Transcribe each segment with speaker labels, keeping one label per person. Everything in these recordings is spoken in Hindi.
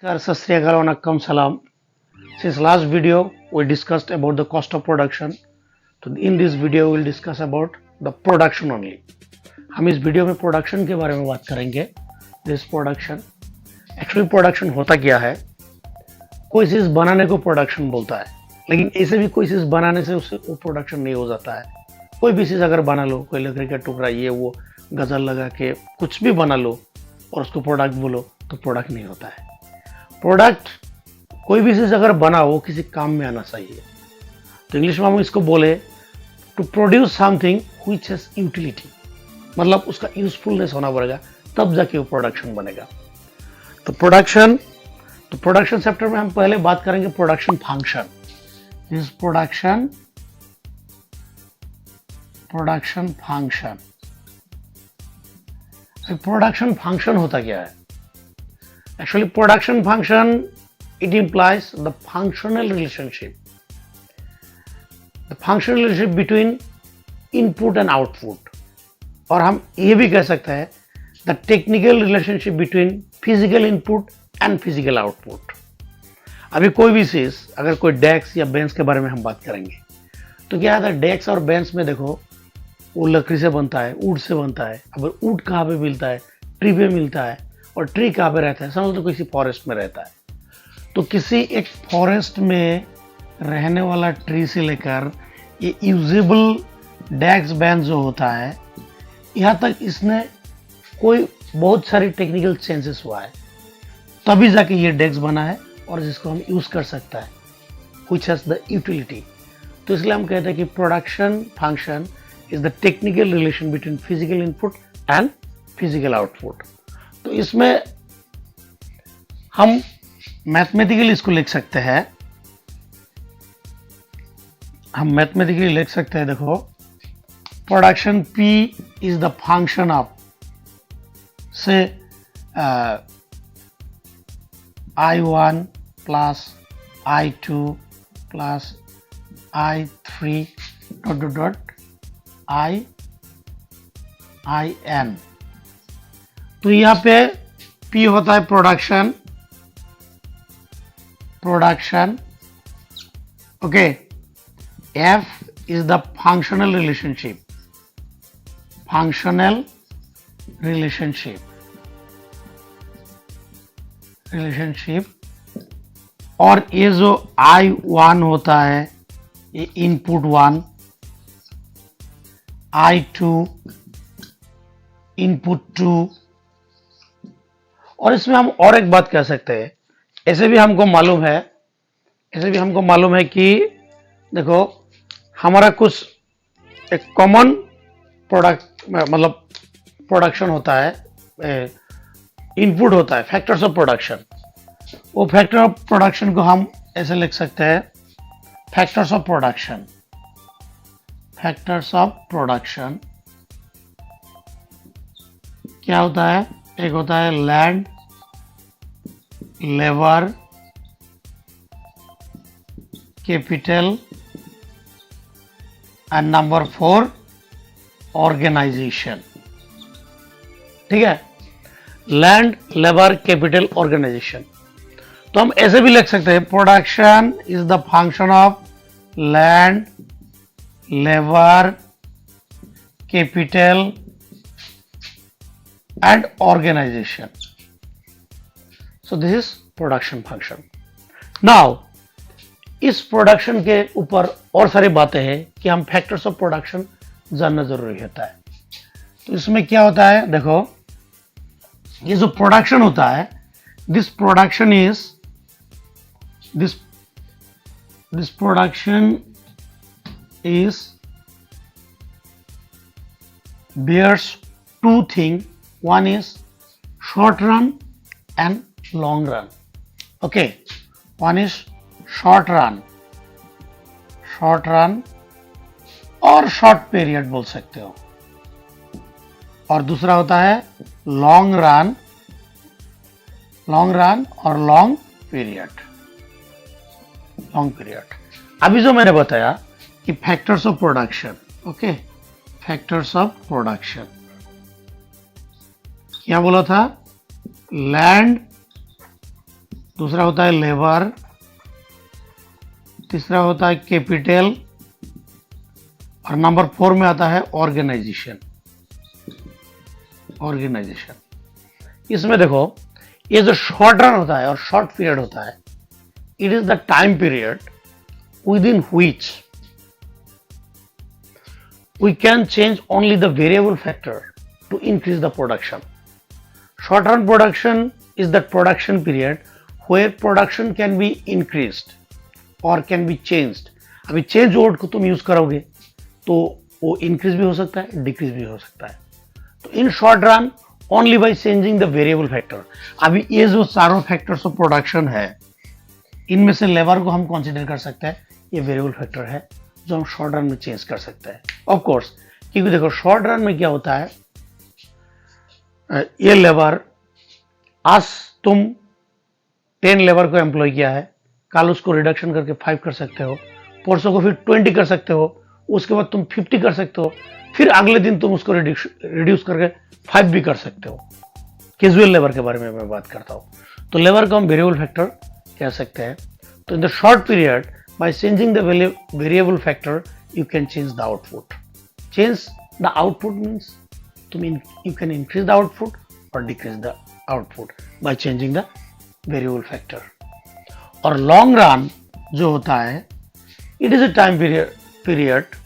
Speaker 1: Sat Sri Akal, Vanakkam, Salam. Since last video we discussed about the cost of production. तो in this video we will discuss about the production only. हम इस वीडियो में प्रोडक्शन के बारे में बात करेंगे. दिस प्रोडक्शन एक्चुअली प्रोडक्शन होता क्या है. कोई चीज़ बनाने को प्रोडक्शन बोलता है, लेकिन ऐसे भी कोई चीज़ बनाने से उससे वो प्रोडक्शन नहीं हो जाता है. कोई भी चीज़ अगर बना लो, कोई लकड़ी का टुकड़ा ये वो गज़ल लगा के कुछ भी बना लो और उसको प्रोडक्ट बोलो तो प्रोडक्ट नहीं होता है. प्रोडक्ट कोई भी चीज़ अगर बना वो किसी काम में आना चाहिए. तो इंग्लिश में हम इसको बोले to produce something which has utility, मतलब उसका यूजफुलनेस होना पड़ेगा तब जाके वो प्रोडक्शन बनेगा. तो प्रोडक्शन सेक्टर में हम पहले बात करेंगे production function. This production function. Production function होता क्या है? Actually, production function, it implies the functional relationship. The functional relationship between input and output. और हम ये भी कह सकते हैं the technical relationship between physical input and physical output. अभी कोई भी चीज़, अगर कोई डेस्क या बेंच के बारे में हम बात करेंगे तो क्या है, डेस्क और बेंच में देखो वो लकड़ी से बनता है, वुड से बनता है. अब वुड कहाँ पे मिलता है? ट्री पे मिलता है. और ट्री कहाँ पे रहता है? समझ लो किसी फॉरेस्ट में रहता है. तो किसी एक फॉरेस्ट में रहने वाला ट्री से लेकर ये यूजेबल डेस्क बेंच जो होता है, यहाँ तक इसने कोई बहुत सारी टेक्निकल चेंजेस हुआ है तभी जाके ये डेस्क बना है और जिसको हम यूज कर सकता है, व्हिच हैज द यूटिलिटी. तो इसलिए हम कहते हैं कि production function is the technical relation between physical input and physical output. तो इसमें हम मैथमेटिकली इसको लिख सकते हैं. देखो, production P is the function of से I1 plus I2 plus I3 dot IN. तो यहाँ पे P होता है production. Okay. F is the functional relationship. और ये जो I1 होता है ये इनपुट 1, I2 इनपुट 2. और इसमें हम और एक बात कह सकते हैं, ऐसे भी हमको मालूम है कि देखो हमारा कुछ एक कॉमन प्रोडक्ट मतलब प्रोडक्शन होता है, इनपुट होता है, फैक्टर्स ऑफ प्रोडक्शन. वो फैक्टर ऑफ प्रोडक्शन को हम ऐसे लिख सकते हैं, फैक्टर्स ऑफ प्रोडक्शन क्या होता है? एक होता है land, labour, capital and number 4 organisation. ठीक है, लैंड, लेबर, कैपिटल, ऑर्गेनाइजेशन. तो हम ऐसे भी लिख सकते हैं, production is the function of land, labour, capital and organization. So this is production function. Now इस प्रोडक्शन के ऊपर और सारी बातें हैं कि हम फैक्टर्स ऑफ प्रोडक्शन जानना जरूरी होता है. तो इसमें क्या होता है, देखो ये जो प्रोडक्शन होता है, this production is bears two things. One is short run and long run. Okay, one is short run और short period बोल सकते हो, और दूसरा होता है long run और long period. अभी जो मैंने बताया कि factors of production, okay, factors of production क्या बोला था? लैंड, दूसरा होता है लेबर, तीसरा होता है कैपिटल, और नंबर 4 में आता है ऑर्गेनाइजेशन। इसमें देखो, ये जो शॉर्ट रन होता है और शॉर्ट पीरियड होता है, it is the time period with in which we can change only the variable factor to increase the production. Short run production is the production period where production can be increased or can be changed. अभी change word को तुम यूज करोगे तो वो इंक्रीज भी हो सकता है, डिक्रीज भी हो सकता है। तो in short run only by changing the variable factor. अभी ये जो चारों फैक्टर्स ऑफ प्रोडक्शन है, इनमें से लेबर को हम कंसीडर कर सकते हैं, ये वेरिएबल फैक्टर है जो हम शॉर्ट रन में चेंज कर सकते हैं। ऑफ कोर्स, क्योंकि देखो शॉर्ट रन में क्या होता है, ये लेबर, आज तुम 10 लेबर को एम्प्लॉय किया है, कल उसको रिडक्शन करके 5 कर सकते हो, परसों को फिर 20 कर सकते हो, उसके बाद तुम 50 कर सकते हो, फिर अगले दिन तुम उसको रिड्यूस करके 5 भी कर सकते हो। कैजुअल लेबर के बारे में मैं बात करता हूँ। तो लेबर को हम वेरिएबल फैक्टर कह सकते हैं। तो in the short period, by changing the variable factor, you can change the output. Change the output means you can increase the output or decrease the output by changing the variable factor. और long run जो होता है, it is a time period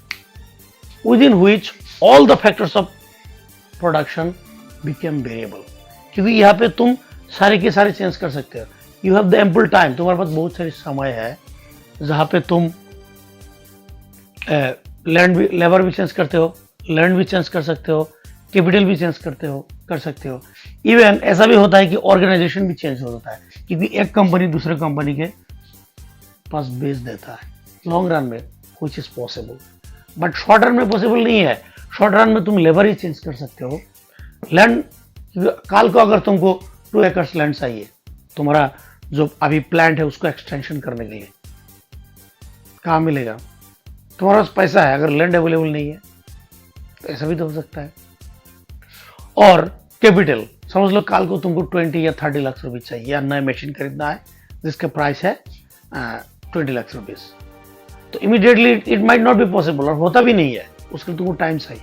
Speaker 1: within which all the factors of production become variable. क्योंकि यहाँ पे तुम सारे के सारे चेंज कर सकते हो। You have the ample time, तुम्हारे पास बहुत सारी समय है जहां पे तुम लेबर भी चेंज करते हो, लैंड भी चेंज कर सकते हो, कैपिटल भी चेंज कर सकते हो। इवन ऐसा भी होता है कि ऑर्गेनाइजेशन भी चेंज हो जाता है, क्योंकि एक कंपनी दूसरे कंपनी के पास बेच देता है लॉन्ग रन में, which is possible. But short run में पॉसिबल नहीं है। शॉर्ट रन में तुम लेबर ही चेंज कर सकते हो। लैंड, कल को अगर तुमको 2 एकर्स लैंड चाहिए, तुम्हारा जो अभी प्लांट है उसको एक्सटेंशन करने के लिए, कहाँ मिलेगा? तुम्हारे पास पैसा है, अगर लैंड अवेलेबल नहीं है तो ऐसा भी तो हो सकता है। और कैपिटल, समझ लो कल को तुमको 20 या 30 लाख रुपए चाहिए, या नया मशीन खरीदना है जिसका प्राइस है 20 लाख रुपीज, तो immediately it might not be possible, और होता भी नहीं है, उसके लिए तुमको टाइम चाहिए।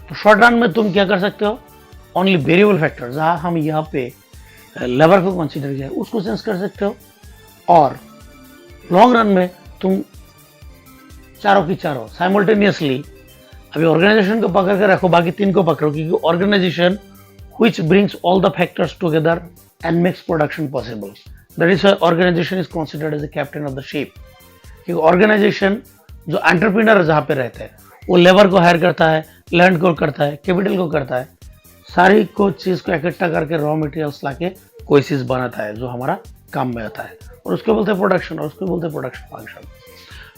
Speaker 1: तो शॉर्ट रन में तुम क्या कर सकते हो, ओनली वेरिएबल फैक्टर, जहाँ हम यहाँ पे लेबर को कंसीडर किया उसको चेंज कर सकते हो। और लॉन्ग रन में तुम चारों की चारों साइमल्टेनियसली, अभी ऑर्गेनाइजेशन को पकड़ कर रखो, बाकी 3 को पकड़ो, क्योंकि organisation which brings all the factors together and makes production possible. That is why organization is considered as the captain of the ship. क्योंकि ऑर्गेनाइजेशन जो एंटरप्रेन्योर जहाँ पे रहते हैं, वो लेबर को हायर करता है, लैंड को करता है, कैपिटल को करता है, सारी को चीज़ को इकट्ठा करके रॉ मटेरियल्स लाके कोई चीज़ बनाता है जो हमारा काम में आता है, और उसको बोलते हैं प्रोडक्शन, और उसको बोलते हैं प्रोडक्शन फंक्शन।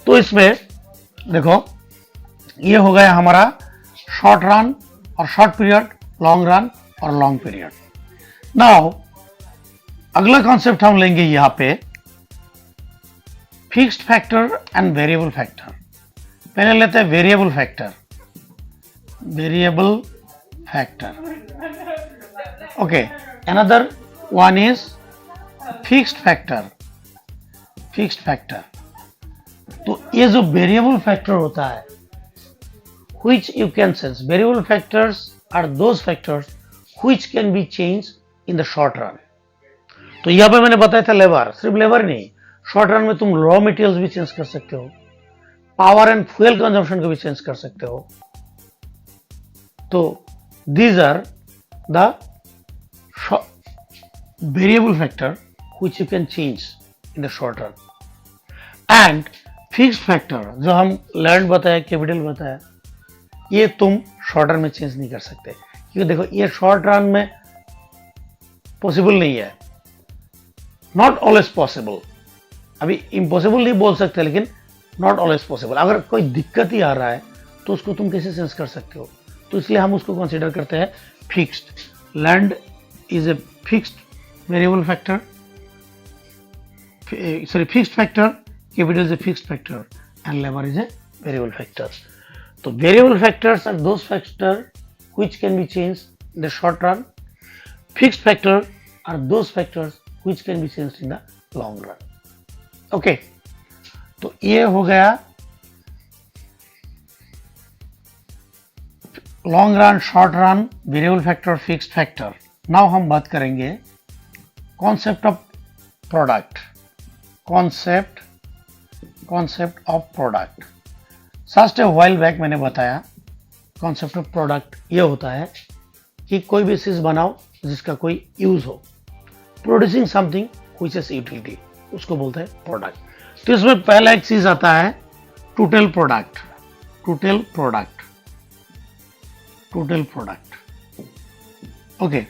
Speaker 1: तो इसमें देखो, ये हो गया हमारा शॉर्ट रन और शॉर्ट पीरियड, लॉन्ग रन और लॉन्ग पीरियड। नाउ अगला कॉन्सेप्ट हम लेंगे यहां पे fixed factor and variable factor. पहले लेते हैं variable factor. Variable factor, okay. Another one is fixed factor. Fixed factor, तो ये जो वेरिएबल फैक्टर होता है, which you can sense, variable factors are those factors which can be changed in the short run. तो यहाँ पे मैंने बताया था लेबर, सिर्फ लेबर नहीं, शॉर्ट रन में तुम रॉ मटेरियल्स भी चेंज कर सकते हो, पावर एंड फ्यूल कंजम्पशन को भी चेंज कर सकते हो। तो these are the variable factor which you can change in the short run. And fixed factor, जो हम लैंड बताया, कैपिटल बताया, ये तुम शॉर्ट रन में चेंज नहीं कर सकते, क्योंकि देखो ये शॉर्ट रन में पॉसिबल नहीं है, नॉट ऑलवेज पॉसिबल। अभी इम्पॉसिबल नहीं बोल सकते, लेकिन नॉट ऑलवेज पॉसिबल। अगर कोई दिक्कत ही आ रहा है तो उसको तुम कैसे चेंज कर सकते हो? तो इसलिए हम उसको कंसीडर करते हैं fixed. Land is a fixed variable factor, sorry fixed factor, capital is a fixed factor, and labour is a variable factor. So variable factors are those factors which can be changed in the short run. Fixed factors are those factors which can be changed in the long run. Okay, तो ये हो गया long run, short run, variable factor, fixed factor. Now हम बात करेंगे concept of product, concept of product. Just a while back मैंने बताया कॉन्सेप्ट ऑफ प्रोडक्ट ये होता है कि कोई भी चीज बनाओ जिसका कोई यूज हो, producing something which is utility, उसको बोलते हैं प्रोडक्ट। तो इसमें पहला एक चीज आता है total product, total product, total product. Okay,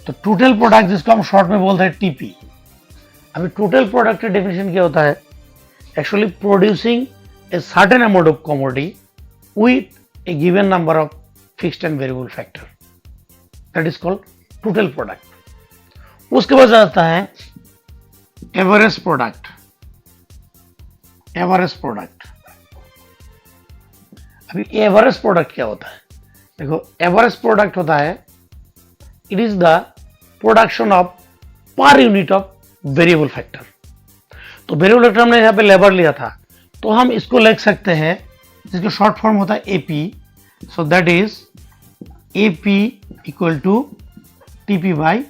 Speaker 1: तो टोटल प्रोडक्ट जिसको हम शॉर्ट में बोलते हैं टीपी। अभी टोटल प्रोडक्ट का डेफिनेशन क्या होता है? Actually producing a certain amount of commodity with a given number of fixed and variable factor, that is called total product। उसके बाद आता है एवरेज प्रोडक्ट, एवरेज प्रोडक्ट। अभी एवरेज प्रोडक्ट क्या होता है? देखो, एवरेज प्रोडक्ट होता है it is the production of per unit of variable factor. तो वेरिएबल फैक्टर हमने यहाँ पे लेबर लिया था, तो हम इसको लिख सकते हैं जिसका शॉर्ट फॉर्म होता है AP. So that is AP equal to TP by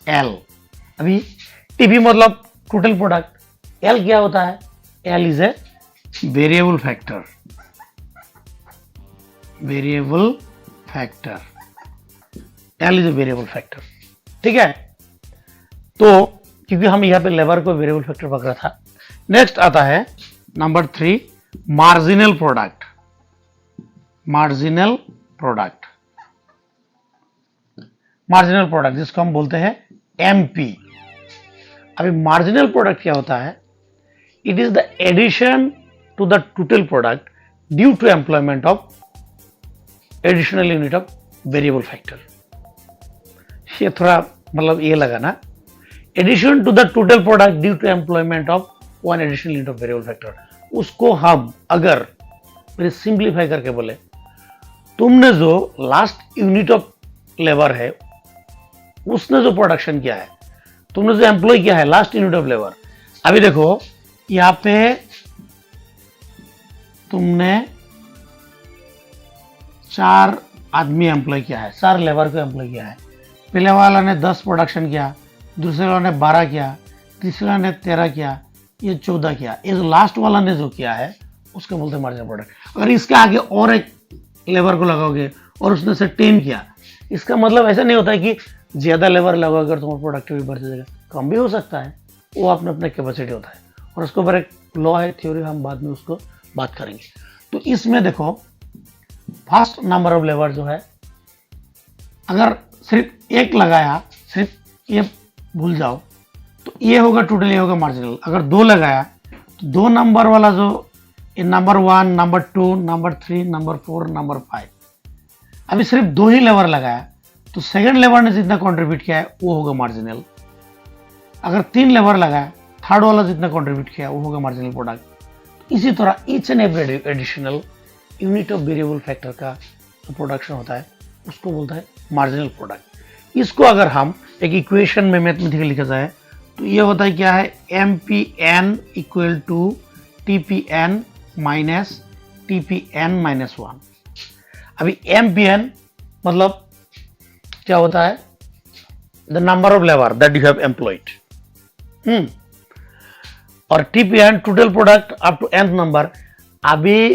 Speaker 1: L. अभी टीपी मतलब टोटल प्रोडक्ट, एल क्या होता है? L is a variable factor, variable factor, L is a variable factor. ठीक है, तो क्योंकि हम यहां पे लेबर को वेरिएबल फैक्टर पकड़ा था। नेक्स्ट आता है number 3 marginal product, marginal product, marginal product जिसको हम बोलते हैं एमपी। अभी मार्जिनल प्रोडक्ट क्या होता है? It is the addition to the total product due to employment of additional unit of variable factor. ये थोड़ा मतलब ये लगा ना, addition to the total product due to employment of one additional unit of variable factor. उसको हम अगर मेरे सिंप्लीफाई करके बोले, तुमने जो लास्ट यूनिट ऑफ लेबर है उसने जो प्रोडक्शन किया है, तुमने जो एम्प्लॉय किया है लास्ट यूनिट ऑफ लेबर। अभी देखो यहां पे तुमने 4 आदमी एम्प्लॉय किया है, 4 लेबर को एम्प्लॉय किया है। पहले वाला ने 10 प्रोडक्शन किया, दूसरे वाला ने 12 किया, तीसरे वाला ने 13 किया, ये 14 किया। ये जो लास्ट वाला ने जो किया है उसको बोलते हैं मार्जिनल प्रोडक्ट। अगर इसके आगे और एक लेबर को लगाओगे और उसने से 10 किया, इसका मतलब ऐसा नहीं होता है कि ज्यादा लेबर लगाओगे अगर तुम्हारा प्रोडक्टिविटी बढ़ जाएगा, कम भी हो सकता है, वो अपने अपने कैपेसिटी होता है। और उसके ऊपर एक लॉ है, थ्योरी, हम बाद में उसको बात करेंगे। तो इसमें देखो फर्स्ट नंबर ऑफ लेबर जो है, अगर सिर्फ एक लगाया, सिर्फ ये भूल जाओ, तो ये होगा टोटल, ये होगा मार्जिनल। अगर 2 लगाया तो 2 नंबर वाला जो number 1, number 2, number 3, number 4, number 5, अभी सिर्फ 2 ही लेबर लगाया तो सेकंड लेबर ने जितना कंट्रीब्यूट किया है वो होगा मार्जिनल। अगर 3 लेबर लगाया, थर्ड वाला जितना कंट्रीब्यूट किया वो होगा मार्जिनल प्रोडक्ट। इसी तरह each and every additional unit of variable factor का जो प्रोडक्शन होता है उसको बोलता है मार्जिनल प्रोडक्ट। इसको अगर हम एक इक्वेशन में मैथमेटिकली लिखा जाए तो ये होता है क्या है, M P N equal to T P N minus T P N minus 1। अभी एम पी एन मतलब क्या होता है? The number of labour that you have employed. और T P N total product up to nth number. अभी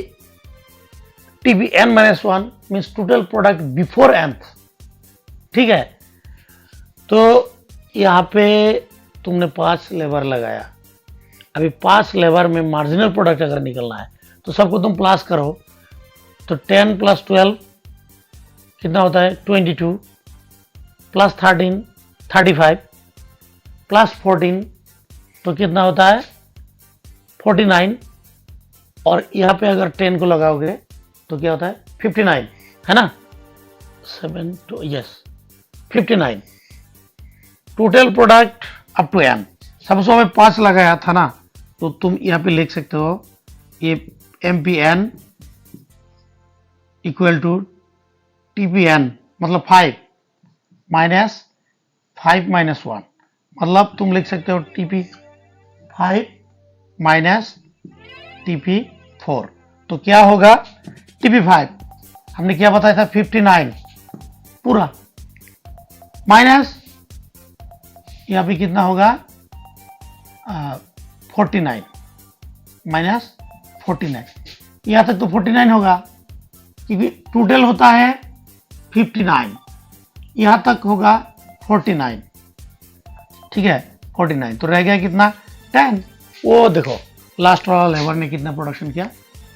Speaker 1: T P N minus 1 means total product before nth। ठीक है, तो यहां पे तुमने 5 लेबर लगाया। अभी 5 लेबर में मार्जिनल प्रोडक्ट अगर निकलना है तो सबको तुम प्लस करो, तो 10 + 12 कितना होता है? 22 + 13 35 + 14 तो कितना होता है? 49। और यहाँ पे अगर 10 को लगाओगे तो क्या होता है? 59, है ना? 7 to yes 59 total product up to N. सबसे हमें 5 लगाया था ना, तो तुम यहाँ पे लिख सकते हो ये M P N equal to T P N मतलब 5 माइनस 5 माइनस 1 मतलब तुम लिख सकते हो TP5 माइनस TP4। तो क्या होगा, TP5 हमने क्या बताया था 59 पूरा, माइनस यहाँ पे कितना होगा 49 माइनस 49, यहाँ तक तो 49 होगा क्योंकि टोटल होता है 59, यहाँ तक होगा 49, ठीक है 49, तो रह गया कितना 10। वो देखो लास्ट वाला लेबर ने कितना प्रोडक्शन किया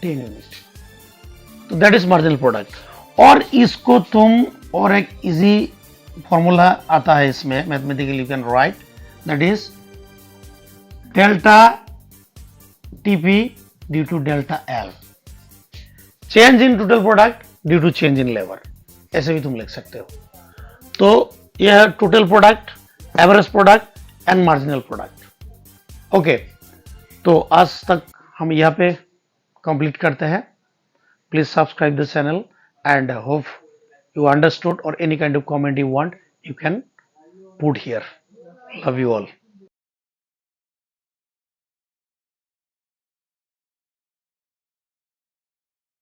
Speaker 1: 10 यूनिट, तो दैट इज मार्जिनल प्रोडक्ट। और इसको तुम और एक इजी फॉर्मूला आता है इसमें mathematically you can write, that is delta TP due to delta L, change in total product due to change in labour, ऐसे भी तुम लिख सकते हो। तो यह total product, average product and marginal product. Okay, तो आज तक हम यहाँ पे कंप्लीट करते हैं। Please subscribe the channel and hope you understood, or any kind of comment you want you can put here. Love you all.